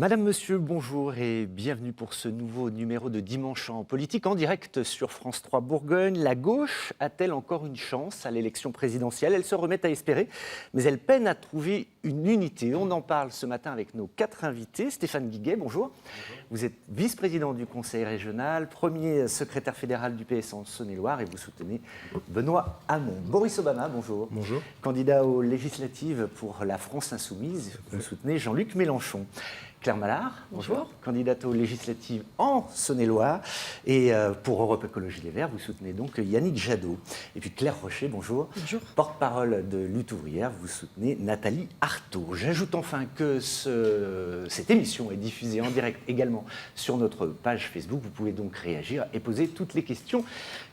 Madame, Monsieur, bonjour et bienvenue pour ce nouveau numéro de Dimanche en politique en direct sur France 3 Bourgogne. La gauche a-t-elle encore une chance à l'élection présidentielle? Elle se remet à espérer, mais elle peine à trouver une unité. On en parle ce matin avec nos 4 invités. Stéphane Guiguet, bonjour. Vous êtes vice-président du Conseil régional, premier secrétaire fédéral du PS en Saône-et-Loire et vous soutenez Benoît Hamon. Boris Obama, bonjour. Bonjour. Candidat aux législatives pour la France insoumise, vous soutenez Jean-Luc Mélenchon. Claire Mallard, bonjour. Candidate aux législatives en Saône-et-Loire. Et pour Europe Écologie Les Verts, vous soutenez donc Yannick Jadot. Et puis Claire Rocher, bonjour. Bonjour. Porte-parole de Lutte ouvrière, vous soutenez Nathalie Arthaud. J'ajoute enfin que cette émission est diffusée en direct également sur notre page Facebook. Vous pouvez donc réagir et poser toutes les questions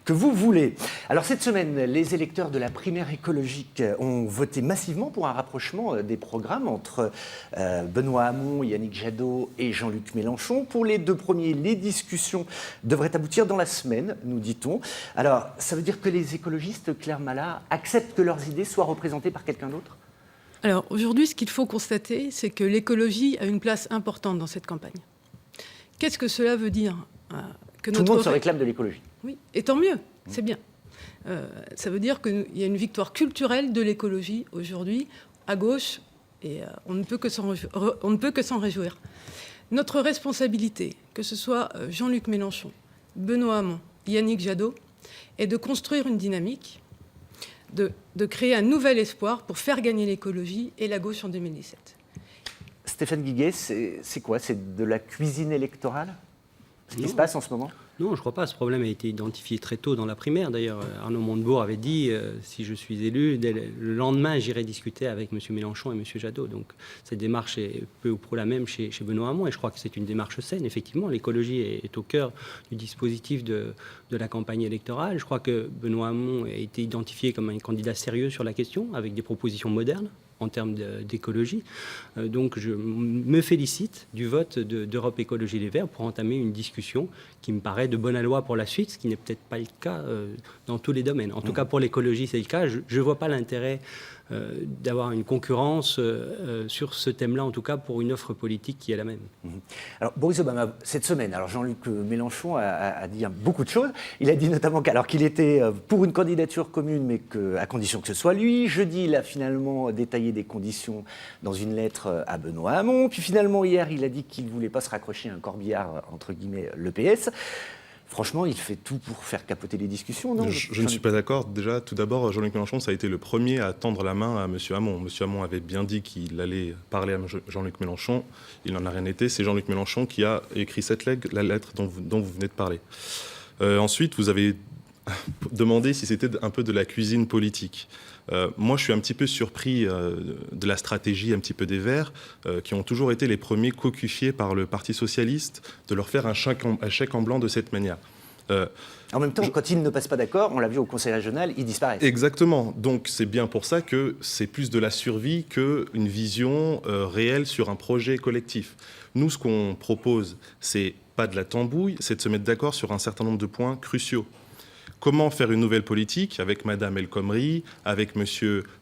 que vous voulez. Alors cette semaine, les électeurs de la primaire écologique ont voté massivement pour un rapprochement des programmes entre Benoît Hamon, Yannick Jadot et Jean-Luc Mélenchon. Pour les 2 premiers, les discussions devraient aboutir dans la semaine, nous dit-on. Alors, ça veut dire que les écologistes, Claire Mallard, acceptent que leurs idées soient représentées par quelqu'un d'autre ? Alors aujourd'hui, ce qu'il faut constater, c'est que l'écologie a une place importante dans cette campagne. Qu'est-ce que cela veut dire que Tout le monde se réclame de l'écologie. Oui, et tant mieux, c'est bien. Ça veut dire qu'il y a une victoire culturelle de l'écologie aujourd'hui, à gauche, et on ne peut que s'en réjouir. Notre responsabilité, que ce soit Jean-Luc Mélenchon, Benoît Hamon, Yannick Jadot, est de construire une dynamique, de créer un nouvel espoir pour faire gagner l'écologie et la gauche en 2017. Stéphane Guiguet, c'est quoi? C'est de la cuisine électorale, ce qui se passe en ce moment? Non, je ne crois pas. Ce problème a été identifié très tôt dans la primaire. D'ailleurs, Arnaud Montebourg avait dit si je suis élu, dès le lendemain, j'irai discuter avec M. Mélenchon et M. Jadot. Donc, cette démarche est peu ou prou la même chez Benoît Hamon. Et je crois que c'est une démarche saine. Effectivement, l'écologie est au cœur du dispositif de la campagne électorale. Je crois que Benoît Hamon a été identifié comme un candidat sérieux sur la question, avec des propositions modernes en termes d'écologie. Donc je me félicite du vote d'Europe Écologie Les Verts pour entamer une discussion qui me paraît de bonne aloi pour la suite, ce qui n'est peut-être pas le cas dans tous les domaines. En tout cas, pour l'écologie, c'est le cas. Je ne vois pas l'intérêt d'avoir une concurrence sur ce thème-là, en tout cas pour une offre politique qui est la même. Alors, Boris Obama, cette semaine, alors Jean-Luc Mélenchon a dit beaucoup de choses. Il a dit notamment qu'il était pour une candidature commune, mais à condition que ce soit lui. Jeudi, il a finalement détaillé des conditions dans une lettre à Benoît Hamon. Puis finalement, hier, il a dit qu'il ne voulait pas se raccrocher à un corbillard, entre guillemets, le PS. Franchement, il fait tout pour faire capoter les discussions, non? Je ne suis pas d'accord. Déjà, tout d'abord, Jean-Luc Mélenchon, ça a été le premier à tendre la main à M. Hamon. M. Hamon avait bien dit qu'il allait parler à Jean-Luc Mélenchon. Il n'en a rien été. C'est Jean-Luc Mélenchon qui a écrit la lettre dont vous venez de parler. Ensuite, vous avez demandé si c'était un peu de la cuisine politique. Moi, je suis un petit peu surpris de la stratégie un petit peu des Verts, qui ont toujours été les premiers cocufiés par le Parti socialiste, de leur faire un chèque en blanc de cette manière. En même temps, quand ils ne passent pas d'accord, on l'a vu au Conseil régional, ils disparaissent. Exactement. Donc c'est bien pour ça que c'est plus de la survie qu'une vision réelle sur un projet collectif. Nous, ce qu'on propose, c'est pas de la tambouille, c'est de se mettre d'accord sur un certain nombre de points cruciaux. Comment faire une nouvelle politique avec Mme El Khomri, avec M.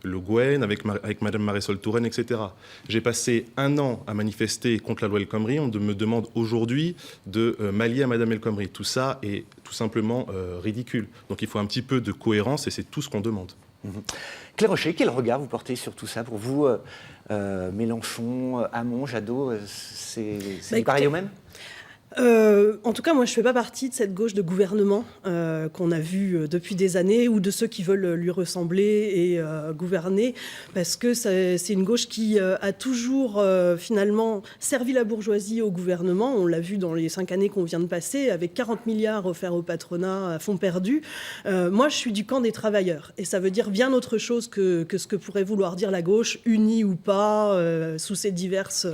Le Guen, avec Mme Marisol Touraine, etc. J'ai passé 1 an à manifester contre la loi El Khomri. On me demande aujourd'hui de m'allier à Mme El Khomri. Tout ça est tout simplement ridicule. Donc il faut un petit peu de cohérence et c'est tout ce qu'on demande. Claire Rocher, quel regard vous portez sur tout ça? Pour vous, Mélenchon, Hamon, Jadot, c'est pareil au même? En tout cas, moi, je ne fais pas partie de cette gauche de gouvernement qu'on a vue depuis des années ou de ceux qui veulent lui ressembler et gouverner, parce que c'est une gauche qui a toujours finalement servi la bourgeoisie au gouvernement. On l'a vu dans les 5 années qu'on vient de passer, avec 40 milliards offerts au patronat à fonds perdus. Moi, je suis du camp des travailleurs, et ça veut dire bien autre chose que ce que pourrait vouloir dire la gauche, unie ou pas, sous ces diverses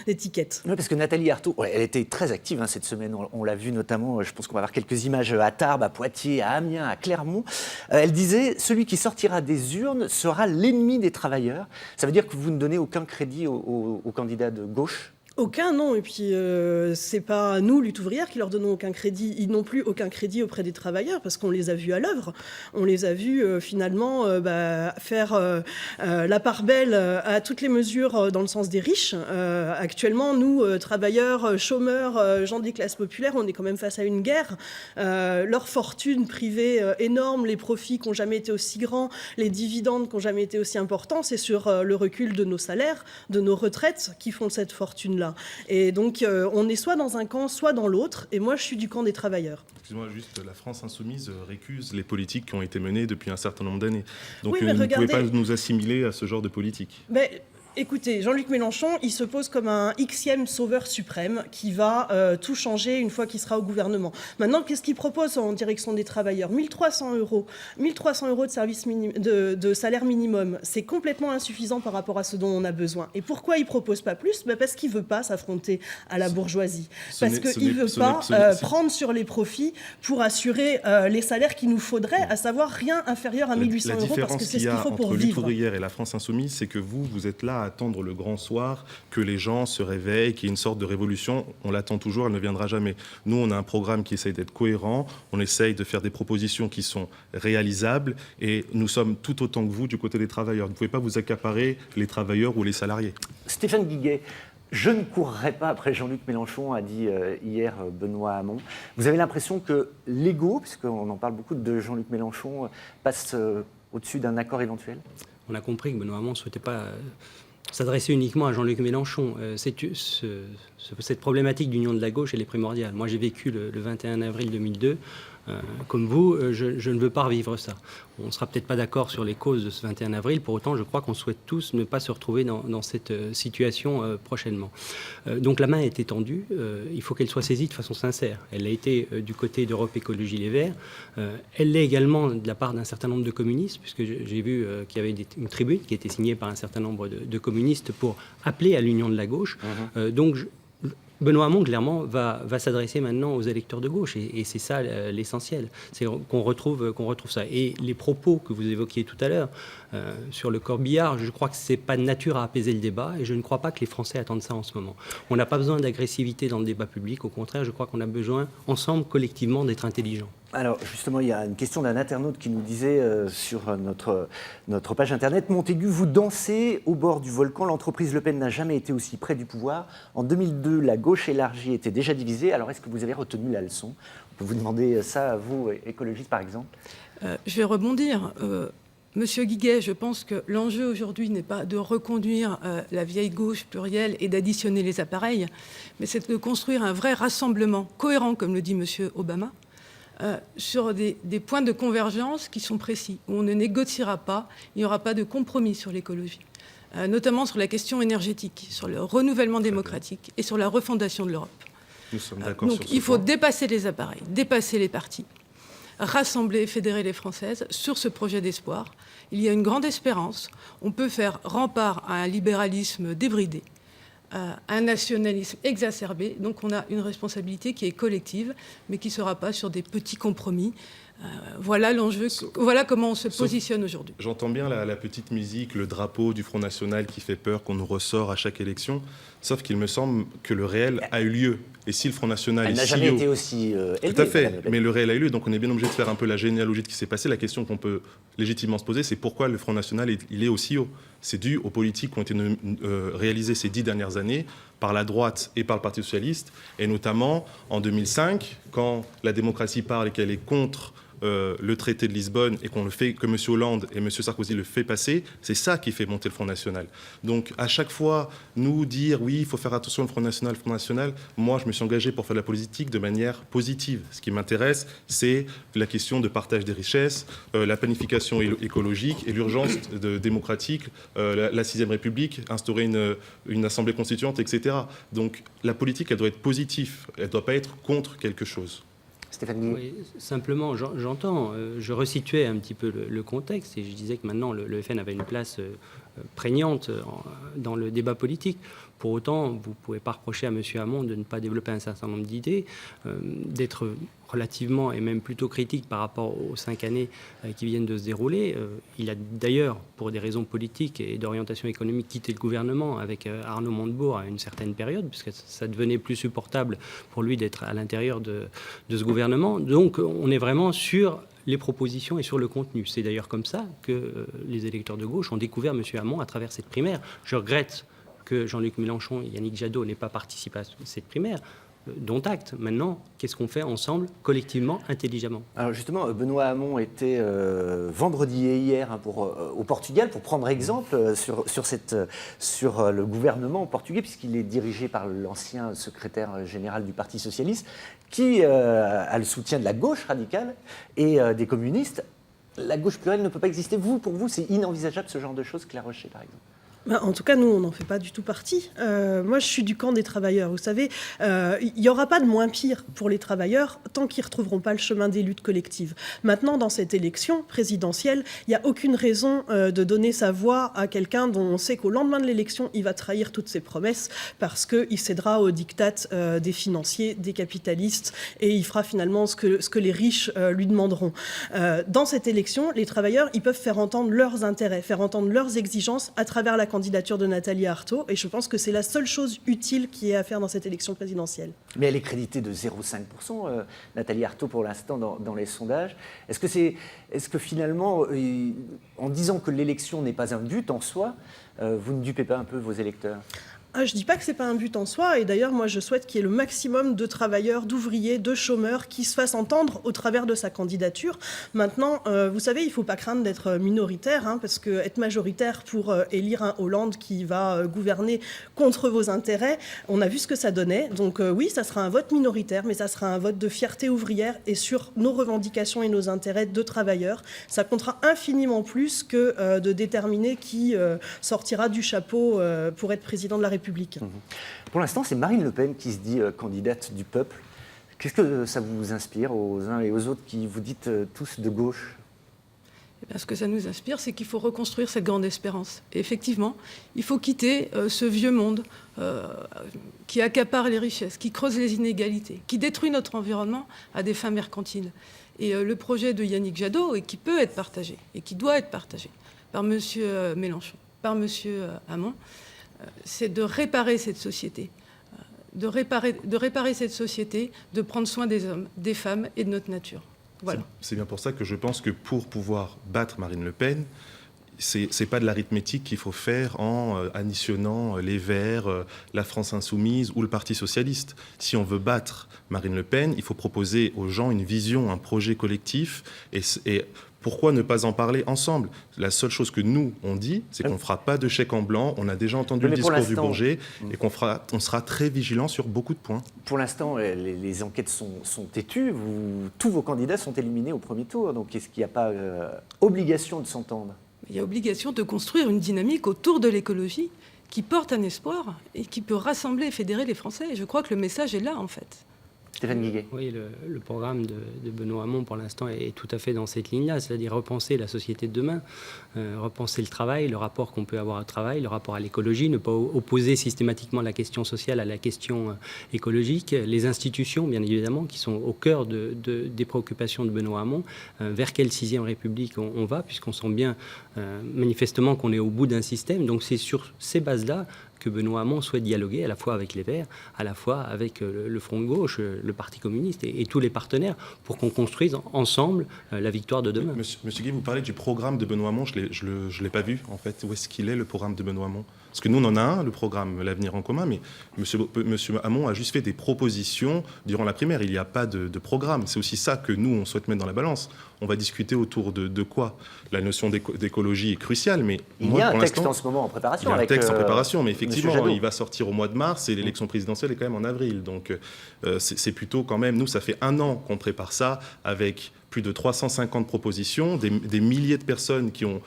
étiquettes. Oui, parce que Nathalie Arthaud, elle était très active cette semaine, on l'a vu notamment, je pense qu'on va avoir quelques images à Tarbes, à Poitiers, à Amiens, à Clermont. Elle disait, celui qui sortira des urnes sera l'ennemi des travailleurs. Ça veut dire que vous ne donnez aucun crédit aux candidats de gauche? Aucun, non. Et puis, c'est pas nous, Lutte ouvrière, qui leur donnons aucun crédit. Ils n'ont plus aucun crédit auprès des travailleurs parce qu'on les a vus à l'œuvre. On les a vus finalement faire la part belle à toutes les mesures dans le sens des riches. Actuellement, nous, travailleurs, chômeurs, gens des classes populaires, on est quand même face à une guerre. Leurs fortunes privées énormes, les profits qui n'ont jamais été aussi grands, les dividendes qui n'ont jamais été aussi importants, c'est sur le recul de nos salaires, de nos retraites qui font cette fortune-là. Et donc, on est soit dans un camp, soit dans l'autre. Et moi, je suis du camp des travailleurs. Excuse-moi, juste, la France insoumise récuse les politiques qui ont été menées depuis un certain nombre d'années. Donc, Oui, mais vous ne regardez... pouvez pas nous assimiler à ce genre de politique. Mais... Écoutez, Jean-Luc Mélenchon, il se pose comme un Xème sauveur suprême qui va tout changer une fois qu'il sera au gouvernement. Maintenant, qu'est-ce qu'il propose en direction des travailleurs ? 1300 euros de salaire minimum, c'est complètement insuffisant par rapport à ce dont on a besoin. Et pourquoi il ne propose pas plus ? Parce qu'il ne veut pas s'affronter à la bourgeoisie. Parce qu'il ne veut pas prendre sur les profits pour assurer les salaires qu'il nous faudrait, à savoir rien inférieur à 1800 euros, parce que c'est ce qu'il faut pour vivre. La différence qu'il y a entre Lutte ouvrière et la France insoumise, c'est que vous êtes là à attendre le grand soir, que les gens se réveillent, qu'il y ait une sorte de révolution. On l'attend toujours, elle ne viendra jamais. Nous, on a un programme qui essaye d'être cohérent, on essaye de faire des propositions qui sont réalisables, et nous sommes tout autant que vous du côté des travailleurs. Vous ne pouvez pas vous accaparer les travailleurs ou les salariés. Stéphane Guiguet, je ne courrai pas après Jean-Luc Mélenchon, a dit hier Benoît Hamon. Vous avez l'impression que l'ego, puisqu'on en parle beaucoup de Jean-Luc Mélenchon, passe au-dessus d'un accord éventuel ? On a compris que Benoît Hamon ne souhaitait pas s'adresser uniquement à Jean-Luc Mélenchon. Cette problématique d'union de la gauche, elle est primordiale. Moi, j'ai vécu le 21 avril 2002. Comme vous, je ne veux pas revivre ça. On ne sera peut-être pas d'accord sur les causes de ce 21 avril. Pour autant, je crois qu'on souhaite tous ne pas se retrouver dans cette situation prochainement. Donc la main est étendue. Il faut qu'elle soit saisie de façon sincère. Elle a été du côté d'Europe Écologie Les Verts. Elle l'est également de la part d'un certain nombre de communistes, puisque j'ai vu qu'il y avait une tribune qui a été signée par un certain nombre de communistes pour appeler à l'union de la gauche. Donc Benoît Hamon, clairement, va s'adresser maintenant aux électeurs de gauche. Et c'est ça l'essentiel. C'est qu'on retrouve ça. Et les propos que vous évoquiez tout à l'heure sur le corbillard, je crois que ce n'est pas de nature à apaiser le débat. Et je ne crois pas que les Français attendent ça en ce moment. On n'a pas besoin d'agressivité dans le débat public. Au contraire, je crois qu'on a besoin, ensemble, collectivement, d'être intelligents. Alors justement, il y a une question d'un internaute qui nous disait sur notre page internet: Montaigu, vous dansez au bord du volcan, l'entreprise Le Pen n'a jamais été aussi près du pouvoir. En 2002, la gauche élargie était déjà divisée, alors est-ce que vous avez retenu la leçon ? On peut vous demander ça à vous, écologistes par exemple. Je vais rebondir. Monsieur Guiguet, je pense que l'enjeu aujourd'hui n'est pas de reconduire la vieille gauche plurielle et d'additionner les appareils, mais c'est de construire un vrai rassemblement cohérent, comme le dit monsieur Obama, sur des points de convergence qui sont précis, où on ne négociera pas, il n'y aura pas de compromis sur l'écologie, notamment sur la question énergétique, sur le renouvellement démocratique et sur la refondation de l'Europe. Nous sommes d'accord donc sur ce il faut point. dépasser les appareils, dépasser les partis, rassembler, fédérer les Françaises sur ce projet d'espoir. Il y a une grande espérance, on peut faire rempart à un libéralisme débridé, un nationalisme exacerbé. Donc on a une responsabilité qui est collective, mais qui ne sera pas sur des petits compromis. Voilà l'enjeu, voilà comment on se positionne aujourd'hui. J'entends bien la petite musique, le drapeau du Front National qui fait peur, qu'on nous ressort à chaque élection, sauf qu'il me semble que le réel a eu lieu. Et si le Front National Elle est n'a si jamais haut... été aussi élevée. Tout à fait, mais le réel a eu lieu, donc on est bien obligé de faire un peu la généalogie de ce qui s'est passé. La question qu'on peut légitimement se poser, c'est pourquoi le Front National il est aussi haut. C'est dû aux politiques qui ont été réalisées ces 10 dernières années par la droite et par le Parti socialiste, et notamment en 2005, quand la démocratie parle et qu'elle est contre le traité de Lisbonne et qu'on le fait, que M. Hollande et M. Sarkozy le fait passer, c'est ça qui fait monter le Front National. Donc à chaque fois, nous dire oui, il faut faire attention au Front National, moi je me suis engagé pour faire de la politique de manière positive. Ce qui m'intéresse, c'est la question de partage des richesses, la planification écologique et l'urgence démocratique, la 6e République, instaurer une assemblée constituante, etc. Donc la politique, elle doit être positive, elle ne doit pas être contre quelque chose. Stéphanie. Oui, simplement, j'entends. Je resituais un petit peu le contexte et je disais que maintenant le FN avait une place prégnante dans le débat politique. Pour autant, vous ne pouvez pas reprocher à M. Hamon de ne pas développer un certain nombre d'idées, d'être relativement et même plutôt critique par rapport aux 5 années qui viennent de se dérouler. Il a d'ailleurs, pour des raisons politiques et d'orientation économique, quitté le gouvernement avec Arnaud Montebourg à une certaine période, puisque ça devenait plus supportable pour lui d'être à l'intérieur de ce gouvernement. Donc on est vraiment sur les propositions et sur le contenu. C'est d'ailleurs comme ça que les électeurs de gauche ont découvert M. Hamon à travers cette primaire. Je regrette que Jean-Luc Mélenchon et Yannick Jadot n'aient pas participé à cette primaire, dont acte. Maintenant, qu'est-ce qu'on fait ensemble, collectivement, intelligemment? Alors justement, Benoît Hamon était vendredi et hier au Portugal pour prendre exemple sur le gouvernement portugais, puisqu'il est dirigé par l'ancien secrétaire général du Parti socialiste, qui a le soutien de la gauche radicale et des communistes. La gauche plurielle ne peut pas exister. Pour vous, c'est inenvisageable ce genre de choses, Claire Rocher, par exemple? En tout cas, nous, on n'en fait pas du tout partie. Moi, je suis du camp des travailleurs. Vous savez, il n'y aura pas de moins pire pour les travailleurs tant qu'ils ne retrouveront pas le chemin des luttes collectives. Maintenant, dans cette élection présidentielle, il n'y a aucune raison de donner sa voix à quelqu'un dont on sait qu'au lendemain de l'élection, il va trahir toutes ses promesses parce qu'il cédera aux diktats des financiers, des capitalistes, et il fera finalement ce que les riches lui demanderont. Dans cette élection, les travailleurs, ils peuvent faire entendre leurs intérêts, faire entendre leurs exigences à travers la candidature de Nathalie Arthaud, et je pense que c'est la seule chose utile qui est à faire dans cette élection présidentielle. Mais elle est créditée de 0,5%, Nathalie Arthaud, pour l'instant, dans les sondages. Est-ce que finalement, en disant que l'élection n'est pas un but en soi, vous ne dupez pas un peu vos électeurs ? Je ne dis pas que ce n'est pas un but en soi, et d'ailleurs, moi, je souhaite qu'il y ait le maximum de travailleurs, d'ouvriers, de chômeurs qui se fassent entendre au travers de sa candidature. Maintenant, vous savez, il ne faut pas craindre d'être minoritaire, parce qu'être majoritaire pour élire un Hollande qui va gouverner contre vos intérêts, on a vu ce que ça donnait. Donc oui, ça sera un vote minoritaire, mais ça sera un vote de fierté ouvrière et sur nos revendications et nos intérêts de travailleurs. Ça comptera infiniment plus que de déterminer qui sortira du chapeau pour être président de la République. Pour l'instant, c'est Marine Le Pen qui se dit candidate du peuple. Qu'est-ce que ça vous inspire aux uns et aux autres qui vous dites tous de gauche ? Ce que ça nous inspire, c'est qu'il faut reconstruire cette grande espérance. Et effectivement, il faut quitter ce vieux monde qui accapare les richesses, qui creuse les inégalités, qui détruit notre environnement à des fins mercantiles. Et le projet de Yannick Jadot, et qui peut être partagé, et qui doit être partagé par M. Mélenchon, par M. Hamon, c'est de réparer cette société, de réparer cette société, de prendre soin des hommes, des femmes et de notre nature. Voilà. C'est bien pour ça que je pense que pour pouvoir battre Marine Le Pen, c'est pas de l'arithmétique qu'il faut faire en additionnant les Verts, la France Insoumise ou le Parti Socialiste. Si on veut battre Marine Le Pen, il faut proposer aux gens une vision, un projet collectif et pourquoi ne pas en parler ensemble? La seule chose que nous, on dit, c'est qu'on ne fera pas de chèque en blanc. On a déjà entendu le discours du Bourget et on sera très vigilant sur beaucoup de points. Pour l'instant, les enquêtes sont têtues. Tous vos candidats sont éliminés au premier tour. Donc, est-ce qu'il n'y a pas obligation de s'entendre? Il y a obligation de construire une dynamique autour de l'écologie qui porte un espoir et qui peut rassembler et fédérer les Français. Et je crois que le message est là, en fait. Stéphane Guiguet. Oui, le programme de Benoît Hamon, pour l'instant, est tout à fait dans cette ligne-là, c'est-à-dire repenser la société de demain, repenser le travail, le rapport qu'on peut avoir au travail, le rapport à l'écologie, ne pas opposer systématiquement la question sociale à la question écologique, les institutions, bien évidemment, qui sont au cœur des préoccupations de Benoît Hamon, vers quelle 6e République on va, puisqu'on sent bien manifestement qu'on est au bout d'un système. Donc c'est sur ces bases-là que Benoît Hamon souhaite dialoguer à la fois avec les Verts, à la fois avec le Front de gauche, le Parti communiste et tous les partenaires pour qu'on construise ensemble la victoire de demain. Monsieur Guy, vous parlez du programme de Benoît Hamon, je ne l'ai pas vu en fait. Où est-ce qu'il est le programme de Benoît Hamon? Parce que nous, on en a un, le programme L'Avenir en commun, mais monsieur Hamon a juste fait des propositions durant la primaire. Il n'y a pas de programme. C'est aussi ça que nous, on souhaite mettre dans la balance. On va discuter autour de quoi? La notion d'écologie est cruciale, mais il y a un texte en ce moment en préparation. Il y a un texte en préparation, mais effectivement, il va sortir au mois de mars et l'élection présidentielle est quand même en avril. Donc c'est plutôt quand même, nous, ça fait 1 an qu'on prépare ça avec plus de 350 propositions, des milliers de personnes qui ont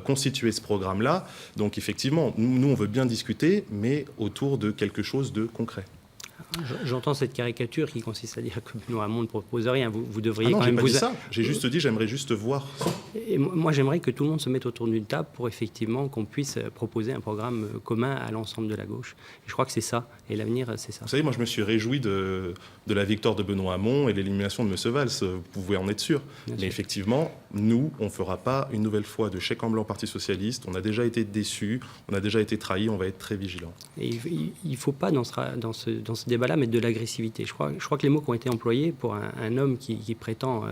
constitué ce programme-là. Donc effectivement, nous, on veut bien discuter, mais autour de quelque chose de concret. J'entends cette caricature qui consiste à dire que Benoît Hamon ne propose rien. Vous devriez Ah non, quand j'ai même pas dit ça. J'ai juste dit, j'aimerais juste voir. Et moi, j'aimerais que tout le monde se mette autour d'une table pour effectivement qu'on puisse proposer un programme commun à l'ensemble de la gauche. Et je crois que c'est ça. Et l'avenir, c'est ça. Vous savez, moi, je me suis réjoui de la victoire de Benoît Hamon et l'élimination de M. Valls. Vous pouvez en être sûr. Bien Mais sûr. effectivement, nous, on ne fera pas une nouvelle fois de chèque en blanc Parti socialiste. On a déjà été déçus, on a déjà été trahis. On va être très vigilants. Et il ne faut pas, dans ce débat-là, mettre de l'agressivité. Je crois que les mots qui ont été employés pour un homme qui prétend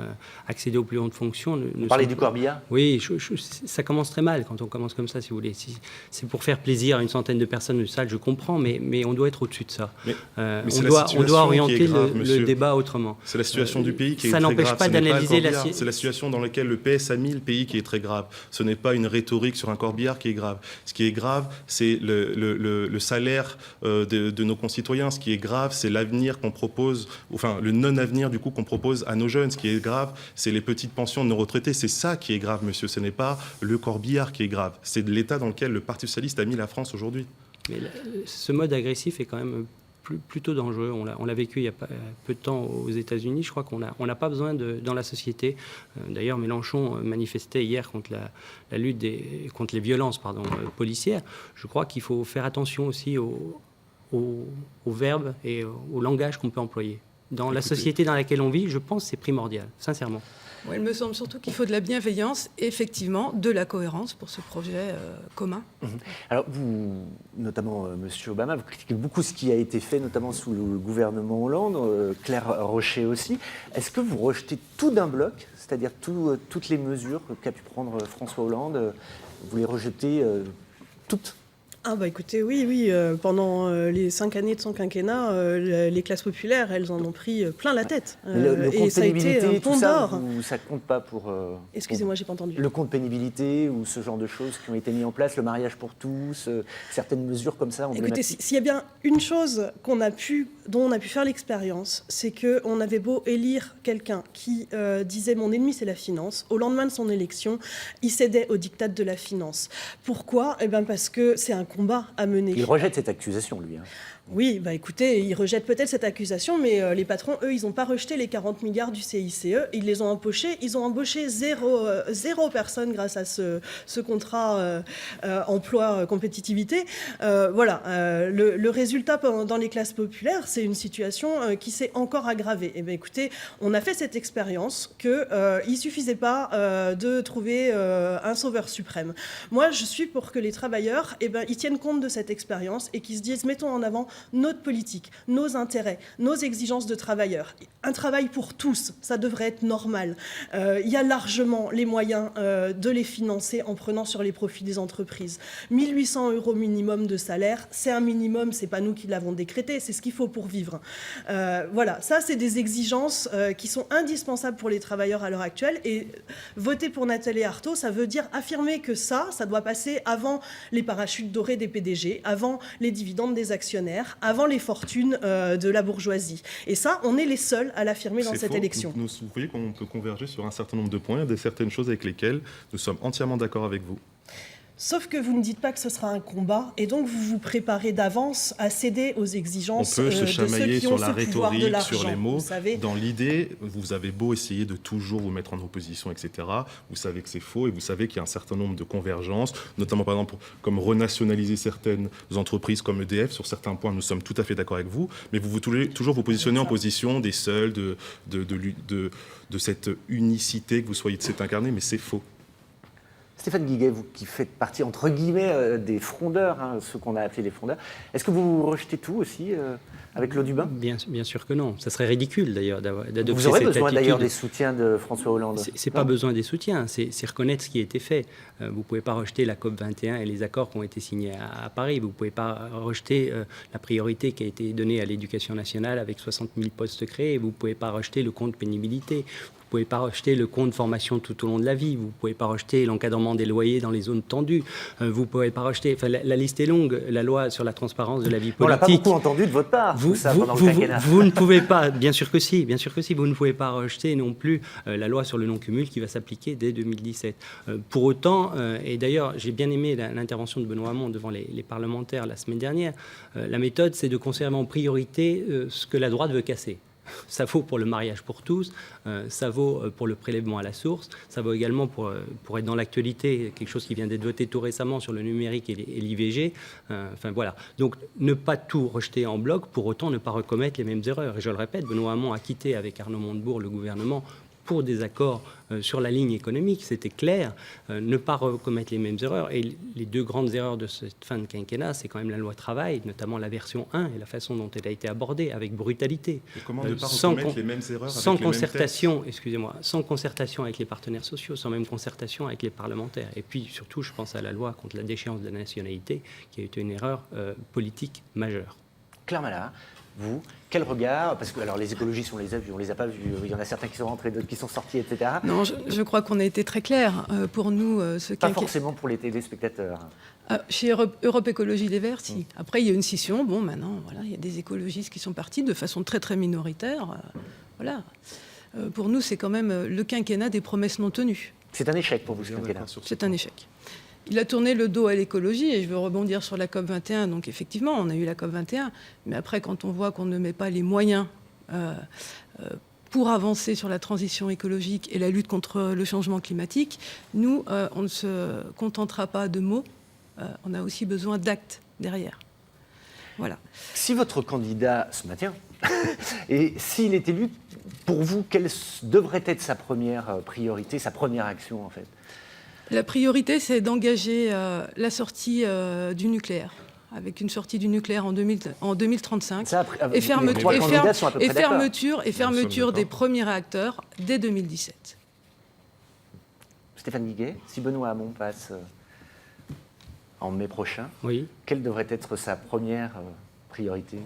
accéder aux plus hautes fonctions... Vous parlez du corbillard ? Oui, ça commence très mal quand on commence comme ça, si vous voulez. Si c'est pour faire plaisir à une centaine de personnes de salle, je comprends, mais on doit être au-dessus de ça. Mais On doit orienter le débat autrement. C'est la situation du pays qui est ça très grave. n'empêche pas Ce n'est d'analyser le corbillard. C'est la situation dans laquelle le PS a mis le pays qui est très grave. Ce n'est pas une rhétorique sur un corbillard qui est grave. Ce qui est grave, c'est le salaire de nos concitoyens. Ce qui est grave, c'est l'avenir qu'on propose, enfin le non-avenir du coup qu'on propose à nos jeunes. Ce qui est grave, c'est les petites pensions de nos retraités. C'est ça qui est grave, monsieur. Ce n'est pas le corbillard qui est grave. C'est de l'état dans lequel le Parti socialiste a mis la France aujourd'hui. Mais ce mode agressif est quand même plutôt dangereux. On l'a vécu il y a peu de temps aux États-Unis. Je crois qu'on n'a pas besoin dans la société. D'ailleurs, Mélenchon manifestait hier contre la lutte contre les violences policières. Je crois qu'il faut faire attention aussi aux verbes et au langage qu'on peut employer. Dans la société dans laquelle on vit, je pense que c'est primordial, sincèrement. Ouais, il me semble surtout qu'il faut de la bienveillance et effectivement de la cohérence pour ce projet commun. Alors vous, notamment Monsieur Obama, vous critiquez beaucoup ce qui a été fait, notamment sous le gouvernement Hollande, Claire Rocher aussi. Est-ce que vous rejetez tout d'un bloc, c'est-à-dire toutes les mesures qu'a pu prendre François Hollande, vous les rejetez toutes ? Ah bah écoutez, oui, pendant les 5 années de son quinquennat, les classes populaires, elles en ont pris plein la tête. Le compte et ça a été pénibilité, un pont tout ça, d'or. ça compte pas pour... Excusez-moi, j'ai pas entendu. Le compte pénibilité ou ce genre de choses qui ont été mis en place, le mariage pour tous, certaines mesures comme ça. Écoutez, s'il y a bien une chose dont on a pu faire l'expérience, c'est qu'on avait beau élire quelqu'un qui disait « mon ennemi c'est la finance », au lendemain de son élection, il cédait au diktat de la finance. Pourquoi ? Eh bien parce que c'est un combat à mener. Il rejette cette accusation, lui. Oui, bah écoutez, ils rejettent peut-être cette accusation, mais les patrons, eux, ils n'ont pas rejeté les 40 milliards du CICE, ils les ont empochés, ils ont embauché zéro personne grâce à ce contrat emploi compétitivité. Voilà, le résultat dans les classes populaires, c'est une situation qui s'est encore aggravée. Et bien écoutez, on a fait cette expérience qu'il ne suffisait pas de trouver un sauveur suprême. Moi, je suis pour que les travailleurs, ils tiennent compte de cette expérience et qu'ils se disent, mettons en avant notre politique, nos intérêts, nos exigences de travailleurs. Un travail pour tous, ça devrait être normal. Il y a largement les moyens de les financer en prenant sur les profits des entreprises. 1 800 € minimum de salaire, c'est un minimum, c'est pas nous qui l'avons décrété, c'est ce qu'il faut pour vivre. Voilà, ça c'est des exigences qui sont indispensables pour les travailleurs à l'heure actuelle. Et voter pour Nathalie Arthaud, ça veut dire affirmer que ça doit passer avant les parachutes dorés des PDG, avant les dividendes des actionnaires, avant les fortunes de la bourgeoisie. Et ça, on est les seuls à l'affirmer dans cette élection. Vous voyez qu'on peut converger sur un certain nombre de points, de certaines choses avec lesquelles nous sommes entièrement d'accord avec vous. Sauf que vous ne dites pas que ce sera un combat, et donc vous vous préparez d'avance à céder aux exigences de ceux qui ont ce pouvoir de l'argent. On peut se chamailler sur la rhétorique, sur les mots. Dans l'idée, vous avez beau essayer de toujours vous mettre en opposition, etc. Vous savez que c'est faux, et vous savez qu'il y a un certain nombre de convergences, notamment par exemple comme renationaliser certaines entreprises comme EDF. Sur certains points, nous sommes tout à fait d'accord avec vous, mais vous voulez toujours vous positionner en position des seuls, de cette unicité que vous soyez de cet incarné, mais c'est faux. Stéphane Guiguet, vous qui faites partie, entre guillemets, des frondeurs, ceux qu'on a appelés les frondeurs, est-ce que vous rejetez tout aussi avec l'eau du bain ? Bien sûr que non. Ça serait ridicule d'ailleurs d'adopter cette attitude. Vous aurez besoin d'ailleurs des soutiens de François Hollande. C'est pas besoin des soutiens, c'est reconnaître ce qui a été fait. Vous ne pouvez pas rejeter la COP21 et les accords qui ont été signés à Paris. Vous ne pouvez pas rejeter la priorité qui a été donnée à l'éducation nationale avec 60 000 postes créés. Vous ne pouvez pas rejeter le compte pénibilité. Vous ne pouvez pas rejeter le compte formation tout au long de la vie. Vous ne pouvez pas rejeter l'encadrement des loyers dans les zones tendues. Vous ne pouvez pas rejeter... Enfin, la liste est longue. La loi sur la transparence de la vie politique... On ne l'a pas beaucoup entendu de votre part. tout ça pendant le quinquennat. Vous ne pouvez pas, bien sûr que si, vous ne pouvez pas rejeter non plus la loi sur le non-cumul qui va s'appliquer dès 2017. Pour autant, et d'ailleurs j'ai bien aimé l'intervention de Benoît Hamon devant les parlementaires la semaine dernière, la méthode c'est de conserver en priorité ce que la droite veut casser. Ça vaut pour le mariage pour tous, ça vaut pour le prélèvement à la source, ça vaut également pour être dans l'actualité, quelque chose qui vient d'être voté tout récemment sur le numérique et l'IVG. Enfin voilà. Donc ne pas tout rejeter en bloc, pour autant ne pas recommettre les mêmes erreurs. Et je le répète, Benoît Hamon a quitté avec Arnaud Montebourg le gouvernement pour des accords sur la ligne économique, c'était clair, ne pas recommettre les mêmes erreurs. Et les deux grandes erreurs de cette fin de quinquennat, c'est quand même la loi travail, notamment la version 1 et la façon dont elle a été abordée, avec brutalité. Et comment ne pas recommettre les mêmes erreurs sans avec les concertation, mêmes textes ? excusez-moi, sans concertation avec les partenaires sociaux, sans même concertation avec les parlementaires. Et puis surtout, je pense à la loi contre la déchéance de la nationalité, qui a été une erreur politique majeure. Claire Malat, vous, quel regard? Parce que alors, les écologistes, on les a vus, on les a pas vus. Il y en a certains qui sont rentrés, d'autres qui sont sortis, etc. Non, je crois qu'on a été très clair. Pour nous, ce Pas forcément pour les téléspectateurs. Chez Europe Écologie Les Verts, si. Après, il y a une scission. Bon, maintenant, voilà, il y a des écologistes qui sont partis de façon très, très minoritaire. Voilà. Pour nous, c'est quand même le quinquennat des promesses non tenues. C'est un échec pour vous, ce quinquennat. C'est un échec. Il a tourné le dos à l'écologie, et je veux rebondir sur la COP21. Donc effectivement, on a eu la COP21, mais après, quand on voit qu'on ne met pas les moyens pour avancer sur la transition écologique et la lutte contre le changement climatique, nous, on ne se contentera pas de mots, on a aussi besoin d'actes derrière. Voilà. Si votre candidat se maintient, et s'il est élu, pour vous, quelle devrait être sa première priorité, sa première action, en fait ? La priorité, c'est d'engager la sortie du nucléaire, avec une sortie du nucléaire en 2035, Ça, et fermeture d'accord. des premiers réacteurs dès 2017. Stéphane Guiguet, si Benoît Hamon passe en mai prochain, Oui. quelle devrait être sa première priorité ?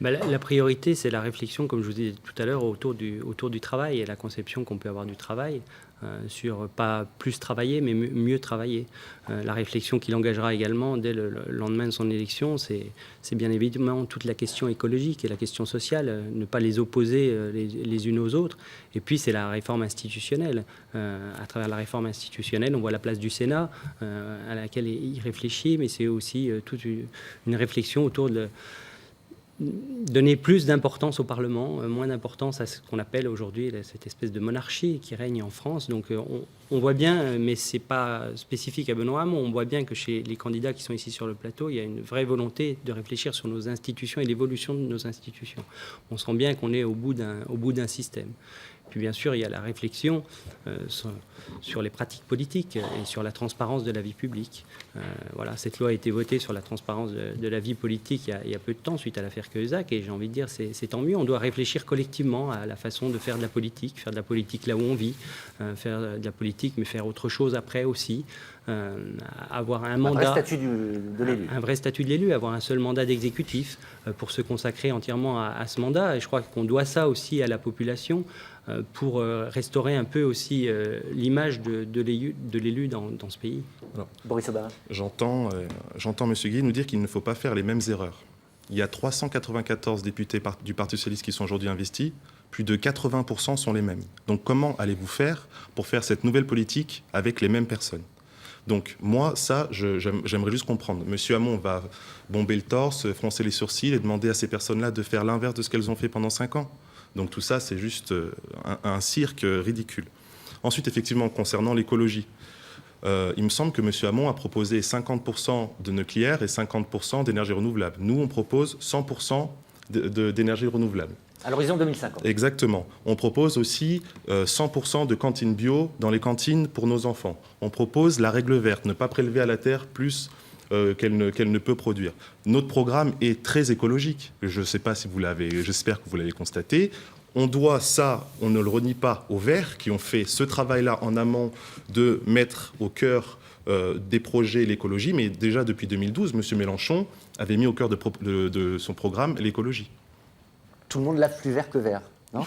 La priorité, c'est la réflexion, comme je vous disais tout à l'heure, autour du travail et la conception qu'on peut avoir du travail, sur pas plus travailler, mais mieux travailler. La réflexion qu'il engagera également dès le lendemain de son élection, c'est bien évidemment toute la question écologique et la question sociale, ne pas les opposer les unes aux autres. Et puis, c'est la réforme institutionnelle. À travers la réforme institutionnelle, on voit la place du Sénat, à laquelle il réfléchit, mais c'est aussi toute une réflexion autour de donner plus d'importance au Parlement, moins d'importance à ce qu'on appelle aujourd'hui cette espèce de monarchie qui règne en France. Donc on voit bien, mais ce n'est pas spécifique à Benoît Hamon, on voit bien que chez les candidats qui sont ici sur le plateau, il y a une vraie volonté de réfléchir sur nos institutions et l'évolution de nos institutions. On sent bien qu'on est au bout d'un système. Puis bien sûr, il y a la réflexion sur les pratiques politiques et sur la transparence de la vie publique. Voilà, cette loi a été votée sur la transparence de la vie politique il y a peu de temps, suite à l'affaire Cahuzac, et j'ai envie de dire, c'est tant mieux. On doit réfléchir collectivement à la façon de faire de la politique là où on vit, faire de la politique, mais faire autre chose après aussi. Avoir un mandat, vrai statut de l'élu. Un vrai statut de l'élu, avoir un seul mandat d'exécutif pour se consacrer entièrement à ce mandat. Et je crois qu'on doit ça aussi à la population pour restaurer un peu aussi l'image de l'élu dans ce pays. Alors, Boris Obarin. J'entends M. Guy nous dire qu'il ne faut pas faire les mêmes erreurs. Il y a 394 députés du Parti socialiste qui sont aujourd'hui investis. Plus de 80% sont les mêmes. Donc comment allez-vous faire pour faire cette nouvelle politique avec les mêmes personnes ? Donc moi, ça, j'aimerais juste comprendre. Monsieur Hamon va bomber le torse, froncer les sourcils et demander à ces personnes-là de faire l'inverse de ce qu'elles ont fait pendant 5 ans. Donc tout ça, c'est juste un cirque ridicule. Ensuite, effectivement, concernant l'écologie, il me semble que M. Hamon a proposé 50% de nucléaire et 50% d'énergie renouvelable. Nous, on propose 100% d'énergie renouvelable. À l'horizon 2050. Exactement. On propose aussi 100% de cantines bio dans les cantines pour nos enfants. On propose la règle verte, ne pas prélever à la terre plus qu'elle ne peut produire. Notre programme est très écologique. Je ne sais pas si vous l'avez, j'espère que vous l'avez constaté. On doit ça, on ne le renie pas aux Verts qui ont fait ce travail-là en amont de mettre au cœur des projets l'écologie. Mais déjà depuis 2012, M. Mélenchon avait mis au cœur de son programme l'écologie. Tout le monde lave plus vert que vert, non ?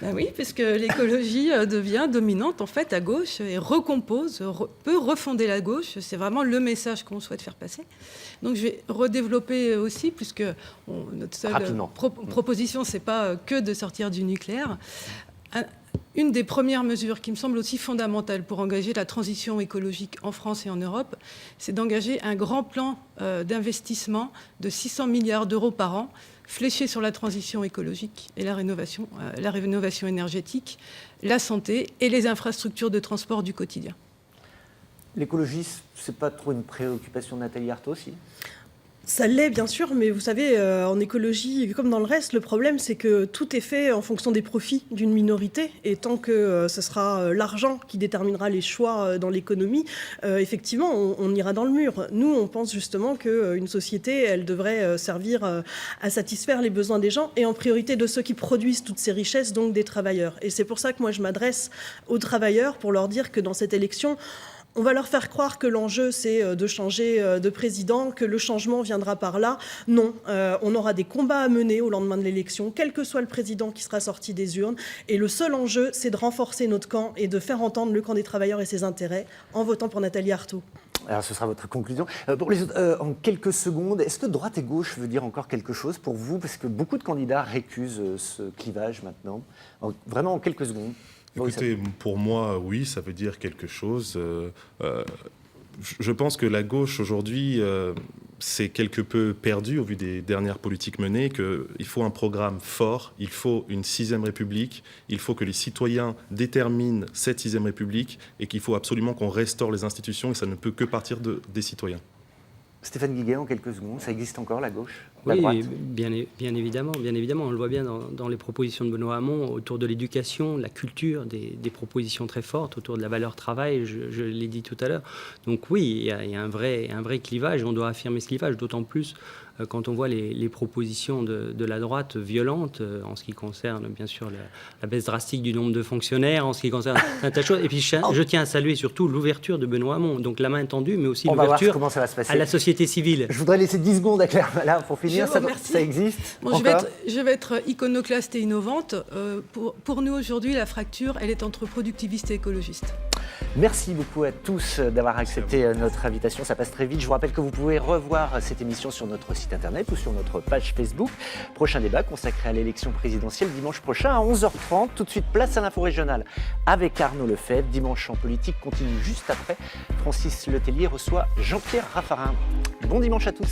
Ben oui, puisque l'écologie devient dominante en fait à gauche et recompose, peut refonder la gauche. C'est vraiment le message qu'on souhaite faire passer. Donc je vais redévelopper aussi, puisque notre seule proposition, c'est pas que de sortir du nucléaire. Une des premières mesures qui me semble aussi fondamentale pour engager la transition écologique en France et en Europe, c'est d'engager un grand plan d'investissement de 600 milliards d'euros par an, fléché sur la transition écologique et la rénovation énergétique, la santé et les infrastructures de transport du quotidien. L'écologie, c'est pas trop une préoccupation de Nathalie Arthaud aussi ? Ça l'est, bien sûr, mais vous savez, en écologie, comme dans le reste, le problème, c'est que tout est fait en fonction des profits d'une minorité. Et tant que ce sera l'argent qui déterminera les choix dans l'économie, effectivement, on ira dans le mur. Nous, on pense justement qu'une société, elle devrait servir à satisfaire les besoins des gens et en priorité de ceux qui produisent toutes ces richesses, donc des travailleurs. Et c'est pour ça que moi, je m'adresse aux travailleurs pour leur dire que dans cette élection, on va leur faire croire que l'enjeu, c'est de changer de président, que le changement viendra par là. Non, on aura des combats à mener au lendemain de l'élection, quel que soit le président qui sera sorti des urnes. Et le seul enjeu, c'est de renforcer notre camp et de faire entendre le camp des travailleurs et ses intérêts en votant pour Nathalie Arthaud. Alors, ce sera votre conclusion. Pour les autres, en quelques secondes, est-ce que droite et gauche veut dire encore quelque chose pour vous ? Parce que beaucoup de candidats récusent ce clivage maintenant. Vraiment, en quelques secondes. Écoutez, pour moi, oui, ça veut dire quelque chose. Je pense que la gauche, aujourd'hui, c'est quelque peu perdu au vu des dernières politiques menées, qu'il faut un programme fort, il faut une 6e République, il faut que les citoyens déterminent cette 6e République et qu'il faut absolument qu'on restaure les institutions et ça ne peut que partir des citoyens. Stéphane Guiguet, en quelques secondes, ça existe encore, la gauche ? Oui, bien évidemment. On le voit bien dans les propositions de Benoît Hamon autour de l'éducation, la culture, des propositions très fortes autour de la valeur travail, je l'ai dit tout à l'heure. Donc oui, il y a un vrai clivage, on doit affirmer ce clivage, d'autant plus quand on voit les propositions de la droite violentes en ce qui concerne bien sûr la baisse drastique du nombre de fonctionnaires, en ce qui concerne un tas de choses. Et puis je tiens à saluer surtout l'ouverture de Benoît Hamon, donc la main tendue, mais aussi l'ouverture à la société civile. Je voudrais laisser 10 secondes à Claire Malard pour finir. Ça existe bon, je vais être iconoclaste et innovante. Pour nous aujourd'hui, la fracture, elle est entre productivistes et écologistes. Merci beaucoup à tous d'avoir accepté notre invitation. Ça passe très vite. Je vous rappelle que vous pouvez revoir cette émission sur notre site internet ou sur notre page Facebook. Prochain débat consacré à l'élection présidentielle dimanche prochain à 11h30. Tout de suite, place à l'info régionale avec Arnaud Lefebvre. Dimanche en politique continue juste après. Francis Letellier reçoit Jean-Pierre Raffarin. Bon dimanche à tous.